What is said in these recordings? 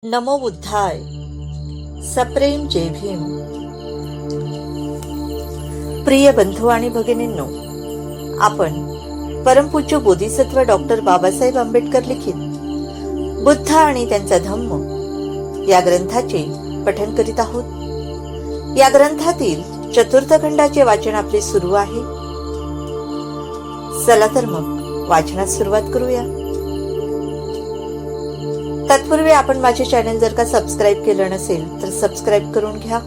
नमो बुद्धाय. सप्रेम जय भीम. प्रिय बंधू आणि भगिनींनो, आपण परमपूज्य बोधिसत्व डॉक्टर बाबासाहेब आंबेडकर लिखित बुद्ध आणि त्यांचा धम्म या ग्रंथाचे पठण करीत आहोत. या ग्रंथातील चतुर्थ खंडाचे वाचन आपले सुरू आहे. चला तर मग वाचनास सुरुवात करूया. तत्पूर्वी आपण माझे चॅनल जर का सबस्क्राईब केलं नसेल तर सबस्क्राईब करून घ्या,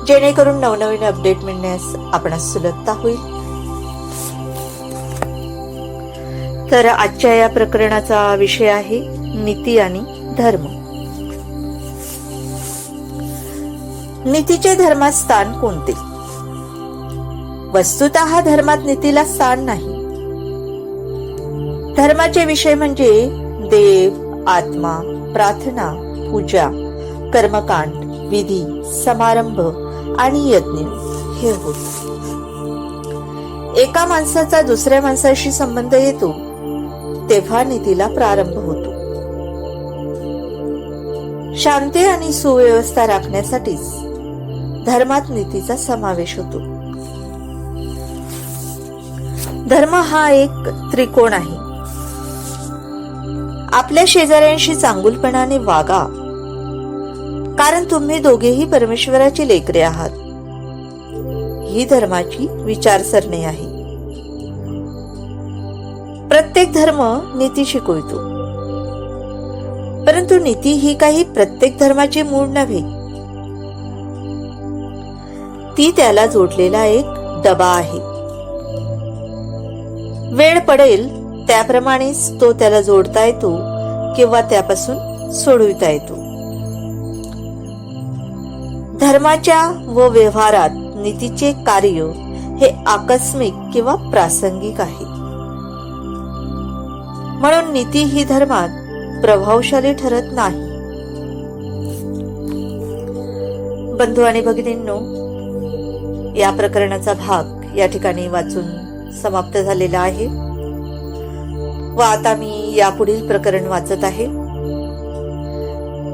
जेणेकरून नवनवीन अपडेट मिळण्यास आपणास सुलभता होईल. तर आजच्या या प्रकरणाचा विषय आहे नीती आणि धर्म. नीतीचे धर्मात स्थान कोणते? वस्तुतः धर्मात नीतीला स्थान नाही. धर्माचे विषय म्हणजे देव, आत्मा, प्रार्थना, पूजा, कर्मकांड, विधी, समारंभ आणि यज्ञ हे होत. एका माणसाचा दुसऱ्या माणसाशी संबंध येतो तेव्हा नीतीला प्रारंभ होतो. शांती आणि सुव्यवस्था राखण्यासाठीच धर्मात नीतीचा समावेश होतो. धर्म हा एक त्रिकोण आहे. आपल्या शेजाऱ्यांशी चांगुलपणाने वागा, कारण तुम्ही दोघेही परमेश्वराची लेकरे आहात. ही धर्माची विचारसरणी आहे. प्रत्येक धर्म नीती शिकवितो, परंतु नीती ही काही प्रत्येक धर्माची मूळ नव्हे. ती त्याला जोडलेला एक डबा आहे. वेळ पडेल त्याप्रमाणेच तो त्याला जोडता येतो किंवा त्यापासून सोडविता येतो. धर्माच्या व व्यवहारात नीतीचे कार्य हे आकस्मिक किंवा प्रासंगिक आहे. म्हणून नीती ही धर्मात प्रभावशाली ठरत नाही. बंधू आणि भगिनींनो, या प्रकरणाचा भाग या ठिकाणी वाचून समाप्त झालेला आहे व आता मी यापुढील प्रकरण वाचत आहे.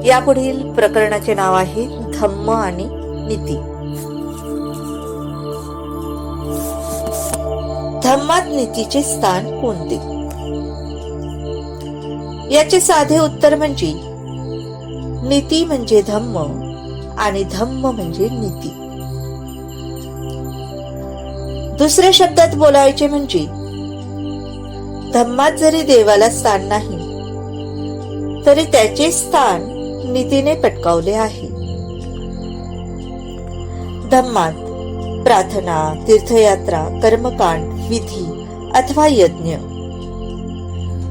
यापुढील प्रकरणाचे नाव आहे धम्म आणि नीती. धम्मात नीतीचे स्थान कोणते? याचे साधे उत्तर म्हणजे नीती म्हणजे धम्म आणि धम्म म्हणजे नीती. दुसऱ्या शब्दात बोलायचे म्हणजे धम्मात जरी देवाला स्थान नाही तरी त्याचे स्थान नीतीने पटकावले आहे. धम्मात प्रार्थना, तीर्थयात्रा, कर्मकांड, विधी अथवा यज्ञ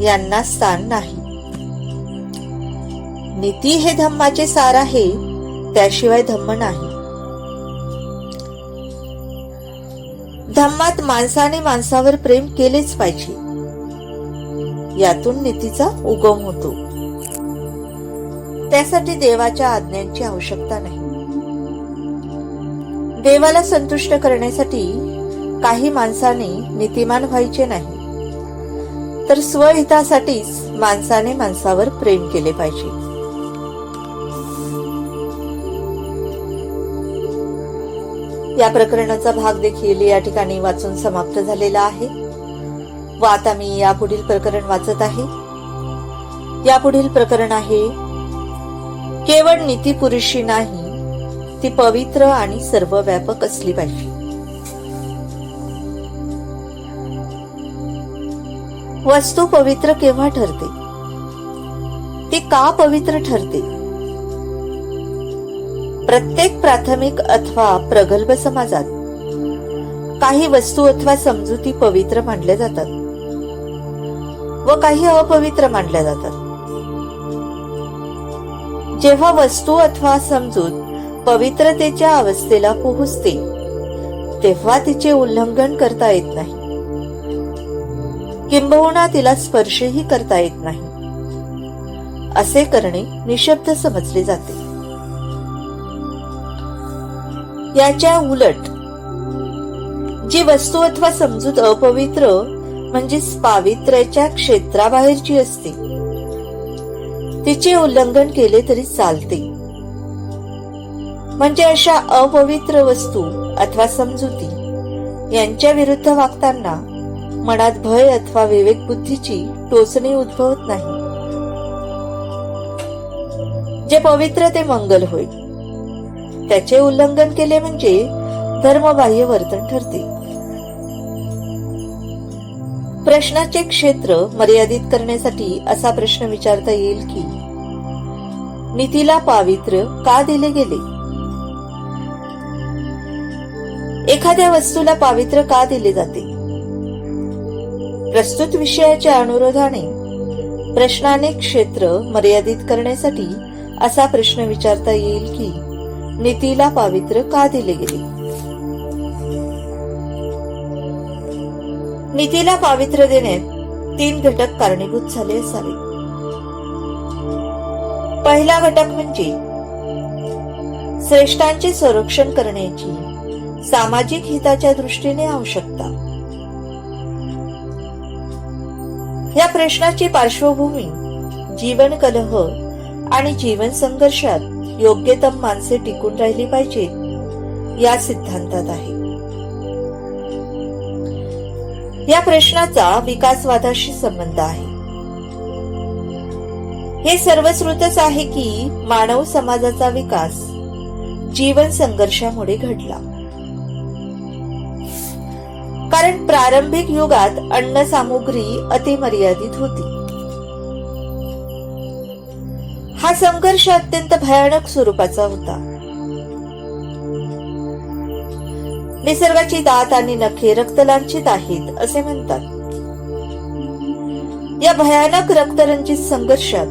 यांना स्थान नाही. नीती हे धम्माचे सार आहे, त्याशिवाय धम्म नाही. धम्मात माणसाने माणसावर प्रेम केलेच पाहिजे. यातून नीतीचा उगम होतो. त्यासाठी देवाच्या आज्ञांची आवश्यकता नाही. देवाला संतुष्ट करण्यासाठी काही माणसाने नीतिमान व्हायचे नाही, तर स्वहितासाठीच माणसाने माणसावर प्रेम केले पाहिजे. या प्रकरणाचा भाग देखील या ठिकाणी वाचून समाप्त झालेला आहे व आता मी यापुढील प्रकरण वाचत आहे. यापुढील प्रकरण आहे केवळ नीती पुरुषी नाही, ती पवित्र आणि सर्वव्यापक असली पाहिजे. वस्तू पवित्र केव्हा ठरते? ती का पवित्र ठरते? प्रत्येक प्राथमिक अथवा प्रगल्भ समाजात काही वस्तू अथवा समजुती पवित्र मानल्या जातात व काही अपवित्र मानल्या जातात. जेव्हा वस्तू अथवा समजूत पवित्रतेच्या अवस्थेला पोहोचते तेव्हा तिचे उल्लंघन करता येत नाही, किंबहुना तिला स्पर्शही करता येत नाही. असे करणे निषिद्ध समजले जाते. याच्या उलट जी वस्तू अथवा समजूत अपवित्र म्हणजे पावित्र्याच्या क्षेत्राबाहेरची असते तिचे उल्लंघन केले तरी चालते. म्हणजे अशा अपवित्र वस्तू अथवा समजुती यांच्या विरुद्ध वागताना मनात भय अथवा विवेक बुद्धीची टोचणी उद्भवत नाही. जे पवित्र ते मंगल होय. त्याचे उल्लंघन केले म्हणजे धर्मबाह्य वर्तन ठरते. प्रश्नाचे क्षेत्र मर्यादित करण्यासाठी असा प्रश्न विचारता येईल की नीतीला पावित्र्य का दिले गेले? एखाद्या वस्तूला पावित्र्य का दिले जाते? प्रस्तुत विषयाच्या अनुरोधाने प्रश्नाने क्षेत्र मर्यादित करण्यासाठी असा प्रश्न विचारता येईल की नीतीला पावित्र्य का दिले गेले? नीतीला पावित्र्य देण्यात 3 घटक कारणीभूत झाले असावे. पहिला घटक म्हणजे श्रेष्ठांचे संरक्षण करण्याची सामाजिक हिताच्या दृष्टीने आवश्यकता. या प्रश्नाची पार्श्वभूमी जीवन कलह आणि जीवन संघर्षात योग्यतम माणसे टिकून राहिली पाहिजेत या सिद्धांतात आहे. या प्रश्नाचा विकासवादाशी संबंध आहे. हे सर्वश्रुतच आहे की मानव समाजाचा विकास जीवन संघर्षामुळे घडला. कारण प्रारंभिक युगात अन्न सामुग्री अतिमर्यादित होती. हा संघर्ष अत्यंत भयानक स्वरूपाचा होता. निसर्गाची दात आणि नखे रक्तलांछित आहेत असे म्हणतात. या भयानक रक्तरंजित संघर्षात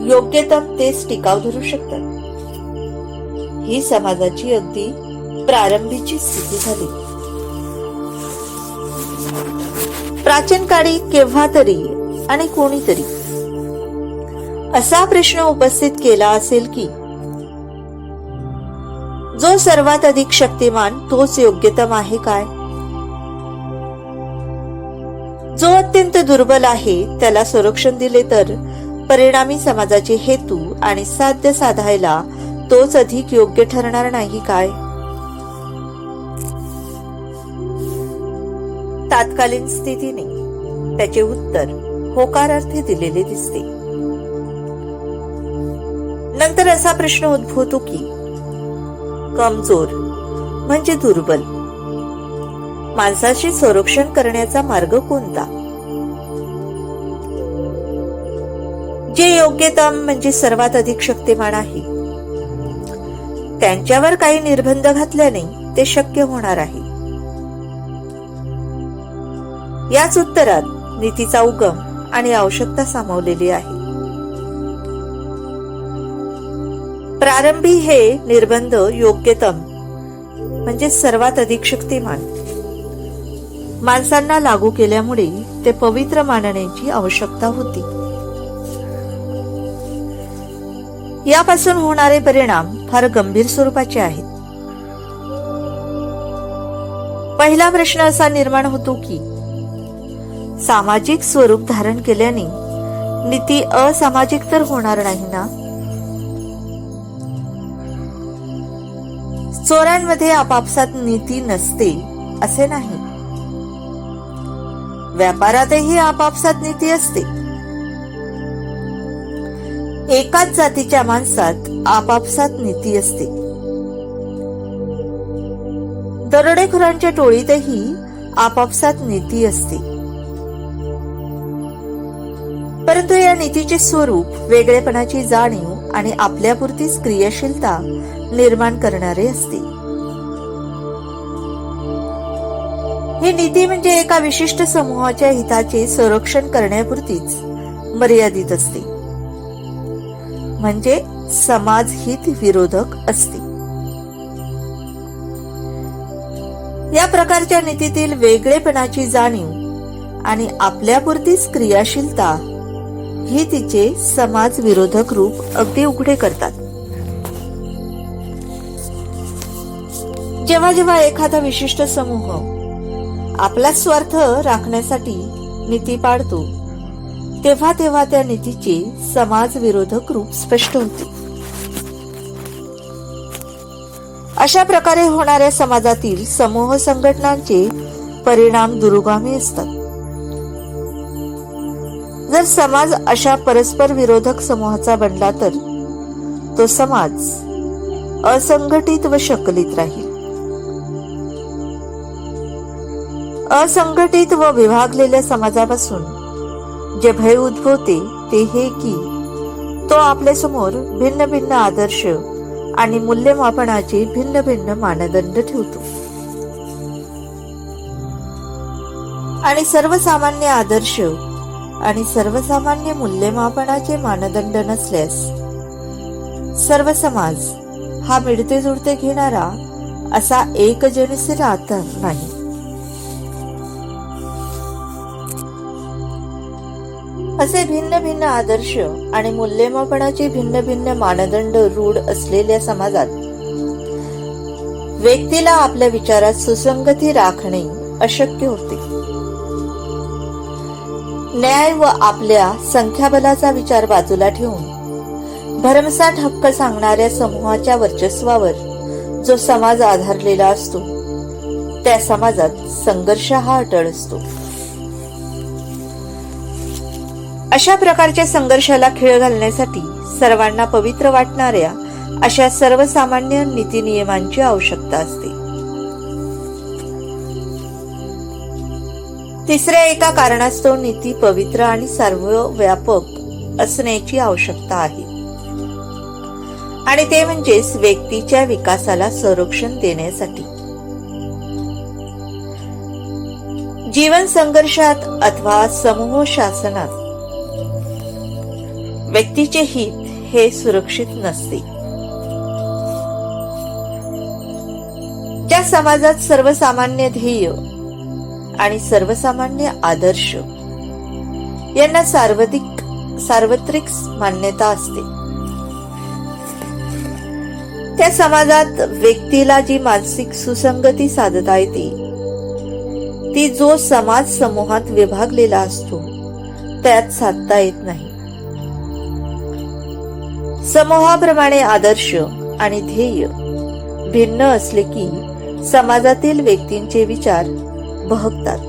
योग्यतम तेच टिकाव धरू शकतात. ही समाजाची अगदी प्रारंभीची स्थिती झाली. प्राचीन काळी केव्हा तरी आणि कोणीतरी असा प्रश्न उपस्थित केला असेल की जो सर्वात अधिक शक्तिमान तोच योग्यतम आहे काय? जो अत्यंत दुर्बल आहे त्याला संरक्षण दिले तर परिणामी समाजाचे हेतू आणि साध्य साधायला तोच अधिक योग्य ठरणार नाही काय? तात्कालीन स्थितीने त्याचे उत्तर होकारार्थी दिलेले दिसते. नंतर असा प्रश्न उद्भवतो की कमजोर म्हणजे दुर्बल माणसाचे संरक्षण करण्याचा मार्ग कोणता? जे योग्यतम म्हणजे सर्वात अधिक शक्तिमान आहे त्यांच्यावर काही निर्बंध घातल्याने ते शक्य होणार आहे. याच उत्तरात नीतीचा उगम आणि आवश्यकता सामावलेली आहे. प्रारंभी हे निर्बंध योग्यतम म्हणजे सर्वात अधिक शक्तिमान माणसांना लागू केल्यामुळे ते पवित्र मानण्याची आवश्यकता होती. यापासून होणारे परिणाम फार गंभीर स्वरूपाचे आहेत. पहिला प्रश्न असा निर्माण होतो की सामाजिक स्वरूप धारण केल्याने नीती असामाजिक तर होणार नाही ना? चोरांमध्ये आपापसात नीती नसते असे नाही. व्यापारातही आपापसात नीती असते. एकाच जातीच्या माणसात आपापसात नीती असते. दरोडेखोरांच्या टोळीतही आपापसात नीती असते. परंतु या नीतीचे स्वरूप वेगळेपणाची जाणीव आणि आपल्यापुरतीच क्रियाशीलता निर्माण करणारे असते. ही नीती म्हणजे एका विशिष्ट समूहाच्या हिताचे संरक्षण करण्यापुरतीच मर्यादित असते. म्हणजे समाज हित विरोधक असते. या प्रकारच्या नीतीतील वेगळेपणाची जाणीव आणि आपल्यापुरतीच क्रियाशीलता ही तिचे समाज विरोधक रूप अगदी उघडे करतात. जेव्हा जेव्हा एखादा विशिष्ट समूह आपला स्वार्थ राखण्यासाठी नीती पाळतो तेव्हा तेव्हा त्या नीतीचे समाज विरोधक रूप स्पष्ट होते. अशा प्रकारे होणाऱ्या समाजातील समूह संघटनांचे परिणाम दुरोगामी असतात. जर समाज अशा परस्पर विरोधक समूहाचा बनला तर तो समाज असंघटित व शकलित राहील. असंघटित व विभागलेल्या समाजापासून जे भय उद्भवते ते हे की तो आपल्या समोर भिन्न भिन्न आदर्श आणि मूल्यमापनाचे भिन्न भिन्न मानदंड ठेवतो आणि सर्वसामान्य आदर्श आणि सर्वसामान्य मूल्यमापनाचे मानदंड नसल्यास सर्व समाज हा मिळते जुळते घेणारा असा एकजनसी राहता नाही. असे भिन्न भिन्न आदर्श आणि मूल्यमापनाचे भिन्न भिन्न मानदंड रूढ असलेल्या समाजात व्यक्तीला आपल्या विचारात सुसंगती राखणे अशक्य होते. न्याय व आपल्या संख्याबलाचा विचार बाजूला ठेवून भरमसाठ हक्क सांगणाऱ्या समूहाच्या वर्चस्वावर जो समाज आधारलेला असतो त्या समाजात संघर्ष हा अटळ असतो. अशा प्रकारच्या संघर्षाला खीळ घालण्यासाठी सर्वांना पवित्र वाटणाऱ्या अशा सर्वसामान्य नीतिनियमांची आवश्यकता असते. तिसऱ्या एका कारणास्तव नीती पवित्र आणि सर्वव्यापक असण्याची आवश्यकता आहे आणि ते म्हणजेच व्यक्तीच्या विकासाला संरक्षण देण्यासाठी. जीवन संघर्षात अथवा समूह शासनात व्यक्तीचे हित हे सुरक्षित नसते. ज्या समाजात सर्वसामान्य ध्येय आणि सर्वसामान्य आदर्श यांना सार्वत्रिक मान्यता असते त्या समाजात व्यक्तीला जी मानसिक सुसंगती साधता येते ती जो समाज समूहात विभागलेला असतो त्यात साधता येत नाही. समूहाप्रमाणे आदर्श आणि ध्येय भिन्न असले की समाजातील व्यक्तींचे विचार बहकतात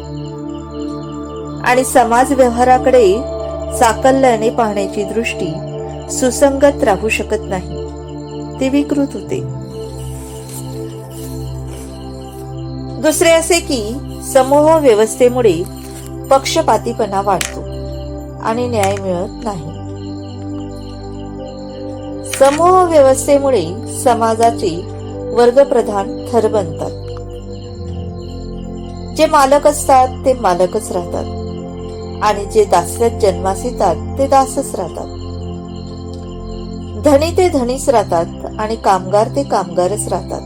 आणि समाज व्यवहाराकडे साकल्याने पाहण्याची दृष्टी सुसंगत राहू शकत नाही, ती विकृत होते. दुसरे असे की समूह व्यवस्थेमुळे पक्षपातीपणा वाढतो आणि न्याय मिळत नाही. समूह व्यवस्थेमुळे समाजाचे वर्गप्रधान थर बनतात. जे मालक असतात ते मालकच राहतात आणि जे दास्यात जन्मास येतात ते दासच राहतात. धनी ते धनीच राहतात आणि कामगार ते कामगारच राहतात.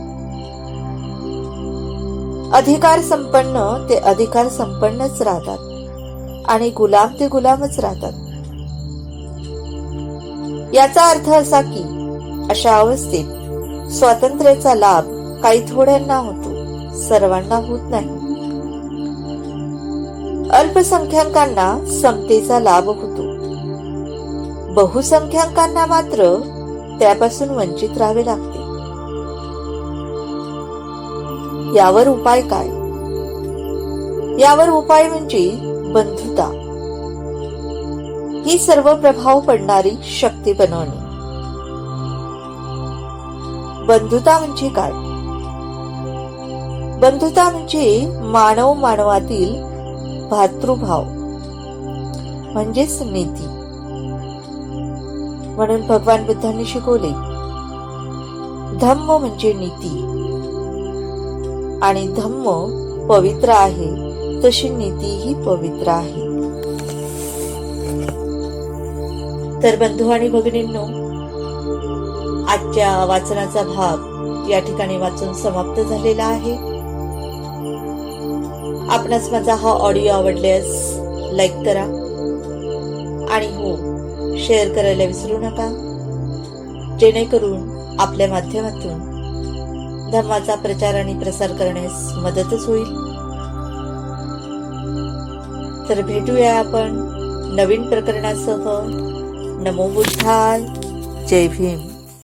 अधिकार संपन्न ते अधिकार संपन्नच राहतात आणि गुलाम ते गुलामच राहतात. याचा अर्थ असा की अशा अवस्थेत स्वातंत्र्याचा लाभ काही थोड्यांना होतो, सर्वांना होत नाही. अल्पसंख्याकांना समतेचा लाभ होतो, बहुसंख्याकांना मात्र त्यापासून वंचित राहावे लागते. यावर उपाय काय? यावर उपाय म्हणजे बंधुता ही सर्व प्रभाव पडणारी शक्ती बनवणे. बंधुता म्हणजे काय? बंधुता म्हणजे मानव मानवातील भातृभाव म्हणजेच नीती. म्हणून भगवान बुद्धांनी शिकवले धम्म म्हणजे नीती आणि धम्म पवित्र आहे तशी नीतीही पवित्र आहे. तर बंधू आणि भगिनींनो, आजच्या वाचनाचा भाग या ठिकाणी वाचून समाप्त झालेला आहे. आपणास माझा हा ऑडिओ आवडल्यास लाईक करा आणि हो शेअर करायला विसरू नका, जेणेकरून आपल्या माध्यमातून धर्माचा प्रचार आणि प्रसार करण्यास मदतच होईल. तर भेटूया आपण नवीन प्रकरणासह. नमो बुद्धाय. जय भीम.